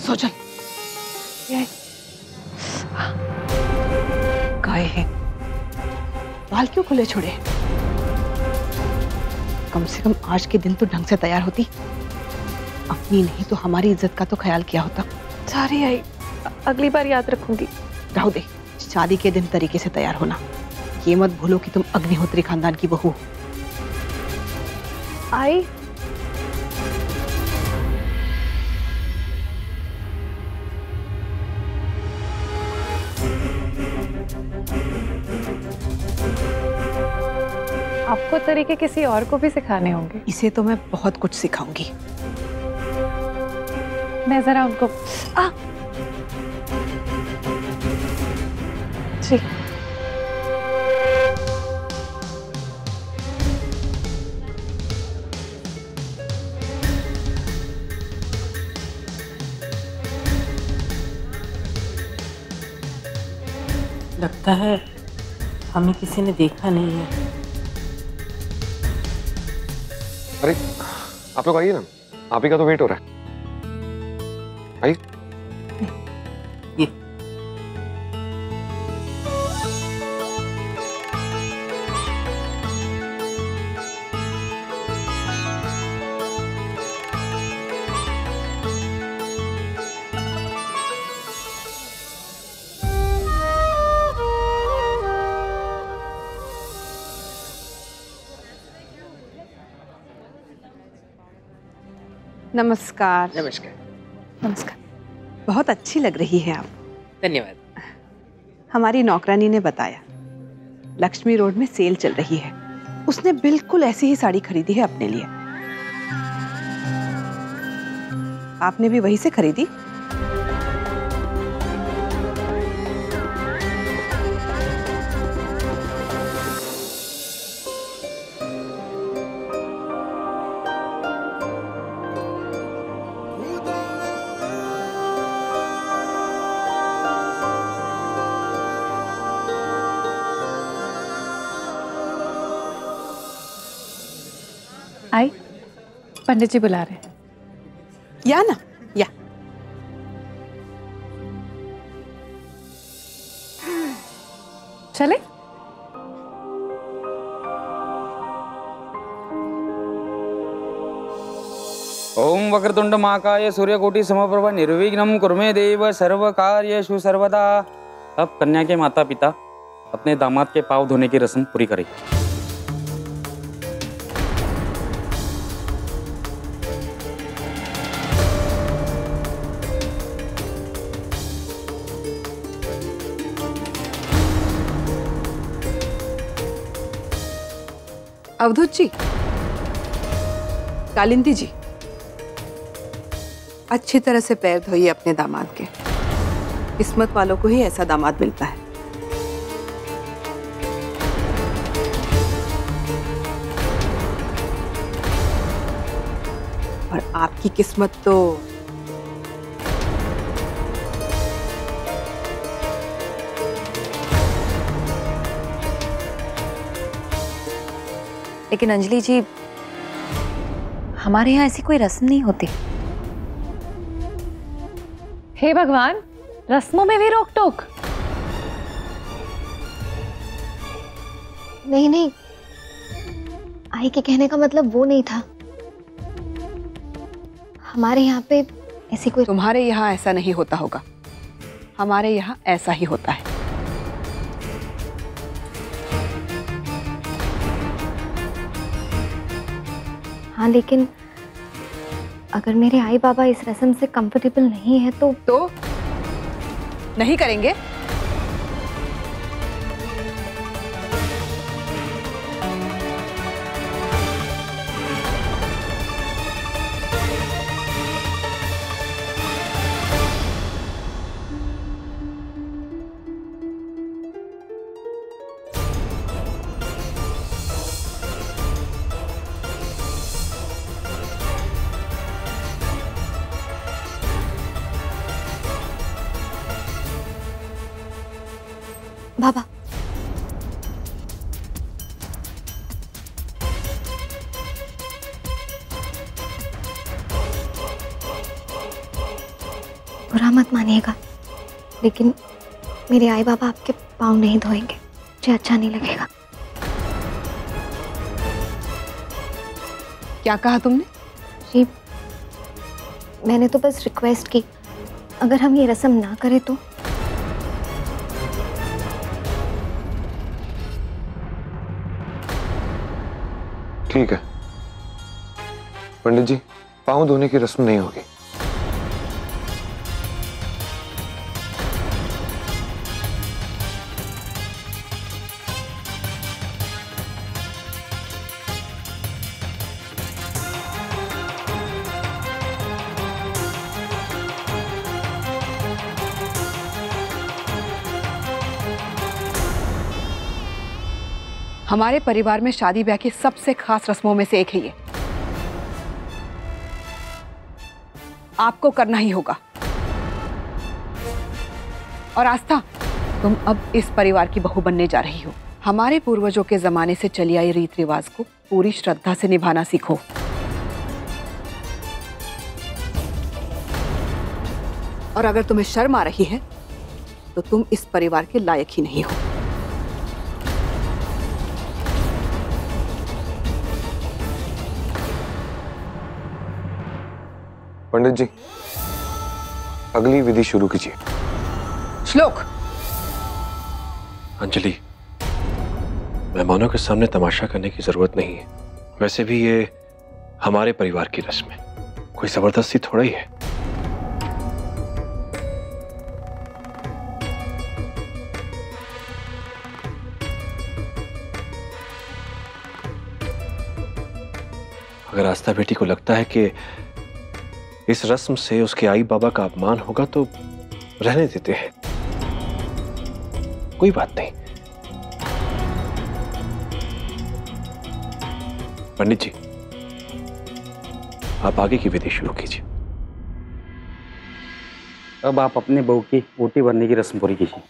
सो चल। गाय है, बाल क्यों खुले छोड़े? कम से कम आज के दिन तो ढंग से तैयार होती, अपनी नहीं तो हमारी इज्जत का तो ख्याल किया होता। सॉरी आई, अगली बार याद रखूंगी। रहो दे, शादी के दिन तरीके से तैयार होना। ये मत भूलो कि तुम अग्निहोत्री खानदान की बहू। आई आपको तरीके किसी और को भी सिखाने होंगे। इसे तो मैं बहुत कुछ सिखाऊंगी। मैं जरा उनको जी। लगता है हमें किसी ने देखा नहीं है। अरे आप लोग आइए ना, आप ही का तो वेट हो रहा है। आइए। ये नमस्कार। नमस्कार। नमस्कार। बहुत अच्छी लग रही है आप। धन्यवाद। हमारी नौकरानी ने बताया लक्ष्मी रोड में सेल चल रही है, उसने बिल्कुल ऐसी ही साड़ी खरीदी है अपने लिए। आपने भी वहीं से खरीदी? आई, पंडित जी बुला रहे हैं। या ना या। चले? ओम वक्रतुंड महाकाय सूर्यकोटि समप्रभ निर्विघ्नं कुरु मे देव सर्वकार्येषु सर्वदा। अब कन्या के माता पिता अपने दामाद के पाँव धोने की रस्म पूरी करें। अवधूत जी, कालिंदी जी, अच्छी तरह से पैर धोइए अपने दामाद के। किस्मत वालों को ही ऐसा दामाद मिलता है। और आपकी किस्मत तो लेकिन अंजलि जी, हमारे यहाँ ऐसी कोई रस्म नहीं होती। हे भगवान, रस्मों में भी रोक टोक? नहीं नहीं, आई के कहने का मतलब वो नहीं था। हमारे यहाँ पे ऐसी कोई। तुम्हारे यहाँ ऐसा नहीं होता होगा, हमारे यहाँ ऐसा ही होता है। हाँ, लेकिन अगर मेरे आई बाबा इस रस्म से कंफर्टेबल नहीं है तो नहीं करेंगे। बाबा, मत मानिएगा, लेकिन मेरे आई बाबा आपके पाँव नहीं धोएंगे, मुझे अच्छा नहीं लगेगा। क्या कहा तुमने? जी, मैंने तो बस रिक्वेस्ट की, अगर हम ये रस्म ना करें तो। ठीक है पंडित जी, पाँव धोने की रस्म नहीं होगी। हमारे परिवार में शादी ब्याह की सबसे खास रस्मों में से एक है ये। आपको करना ही होगा। और आस्था, तुम अब इस परिवार की बहू बनने जा रही हो। हमारे पूर्वजों के जमाने से चली आई रीत रिवाज को पूरी श्रद्धा से निभाना सीखो। और अगर तुम्हें शर्म आ रही है तो तुम इस परिवार के लायक ही नहीं हो। पंडित जी, अगली विधि शुरू कीजिए। श्लोक। अंजलि, मेहमानों के सामने तमाशा करने की जरूरत नहीं है। वैसे भी ये हमारे परिवार की रस्म है, कोई जबरदस्ती थोड़ा ही है। अगर आस्था बेटी को लगता है कि इस रस्म से उसके आई बाबा का अपमान होगा तो रहने देते हैं, कोई बात नहीं। पंडित जी, आप आगे की विधि शुरू कीजिए। अब आप अपने बहू की ओटी भरने की रस्म पूरी कीजिए।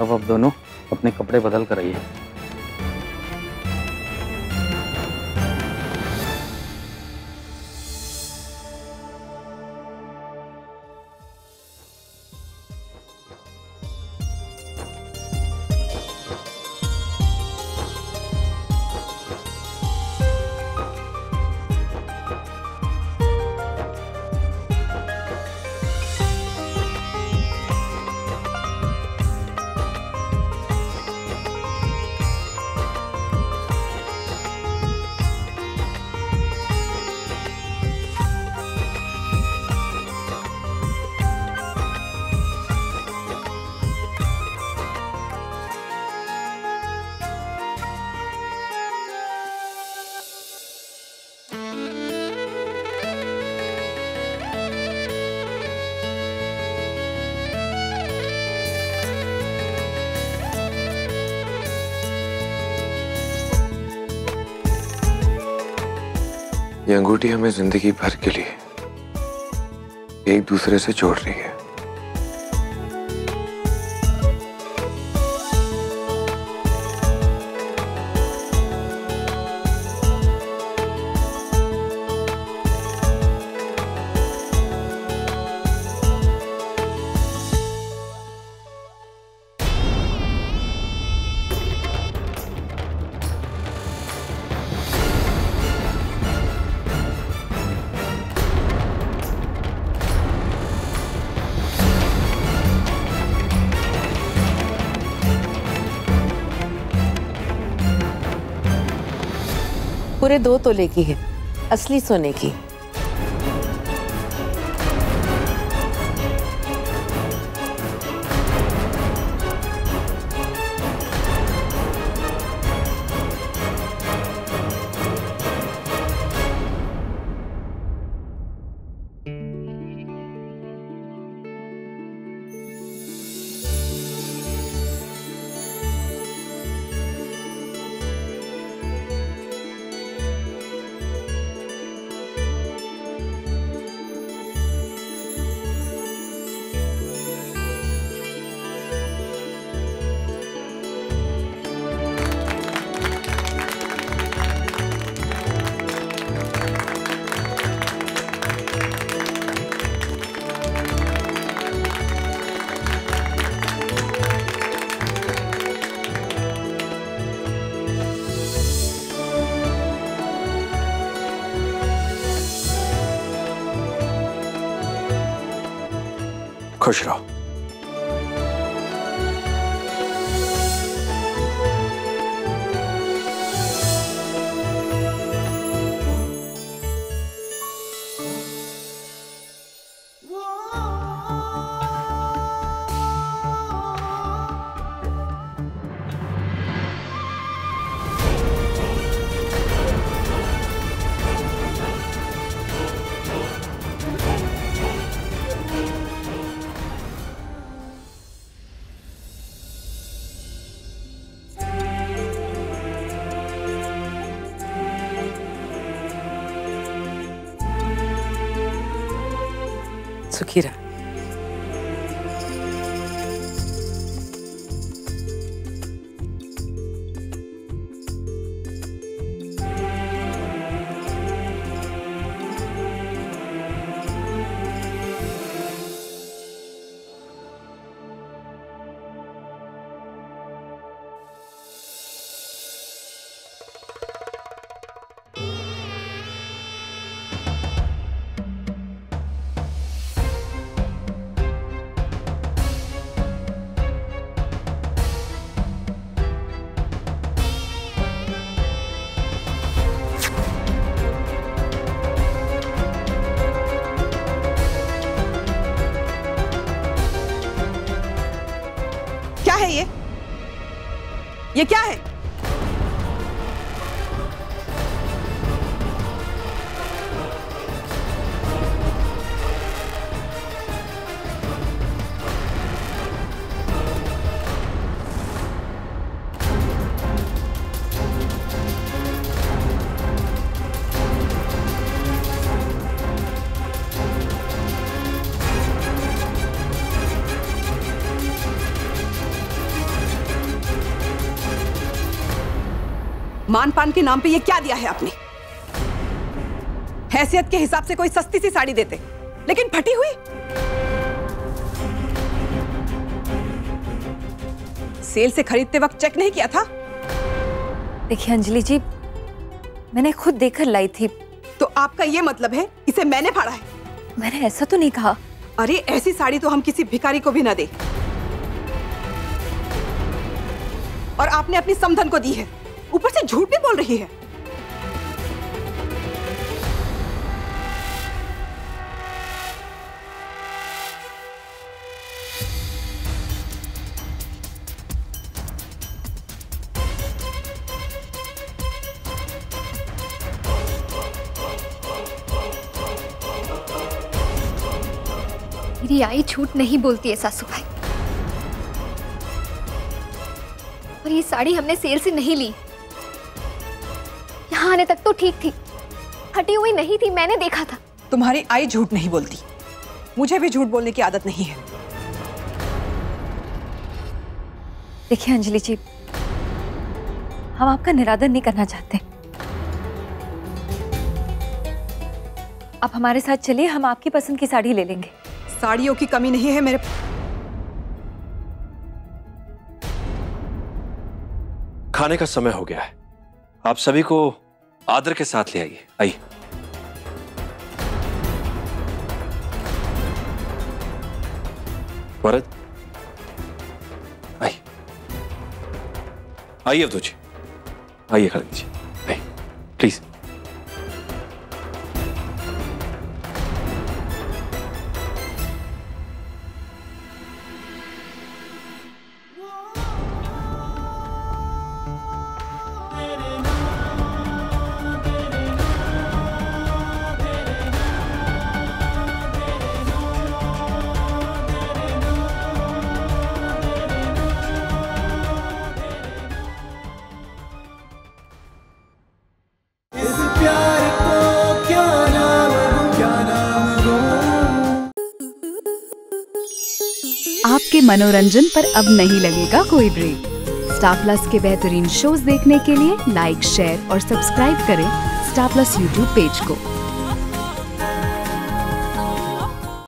अब आप दोनों अपने कपड़े बदल कर आइए। ये अंगूठी हमें जिंदगी भर के लिए एक दूसरे से जोड़ रही है। पूरे 2 तोले की है, असली सोने की। खुश रहो। सुखी रहा। क्या है ये क्या है? मान पान के नाम पे ये क्या दिया है आपने? हैसियत के हिसाब से कोई सस्ती सी साड़ी देते, लेकिन फटी हुई। सेल से खरीदते वक्त चेक नहीं किया था? देखिए अंजलि जी, मैंने खुद देखकर लाई थी। तो आपका ये मतलब है इसे मैंने फाड़ा है? मैंने ऐसा तो नहीं कहा। अरे ऐसी साड़ी तो हम किसी भिखारी को भी ना दे। और आपने अपनी समधन को दी है, ऊपर से झूठ भी बोल रही है। मेरी आई झूठ नहीं बोलती है सासू भाई। और ये साड़ी हमने सेल से नहीं ली। यहाँ आने तक तो ठीक थी, फटी हुई नहीं थी, मैंने देखा था। तुम्हारी आई झूठ नहीं बोलती, मुझे भी झूठ बोलने की आदत नहीं है। देखिए अंजलि जी, हम आपका निरादर नहीं करना चाहते। आप हमारे साथ चलिए, हम आपकी पसंद की साड़ी ले लेंगे। साड़ियों की कमी नहीं है मेरे। खाने का समय हो गया है, आप सभी को आदर के साथ ले आइए। आइए। वरद, आइए आइए अवधू जी, आइए खड़े लीजिए, आइए प्लीज। आपके मनोरंजन पर अब नहीं लगेगा कोई ब्रेक। स्टार प्लस के बेहतरीन शोज देखने के लिए लाइक, शेयर और सब्सक्राइब करें स्टार प्लस यूट्यूब पेज को।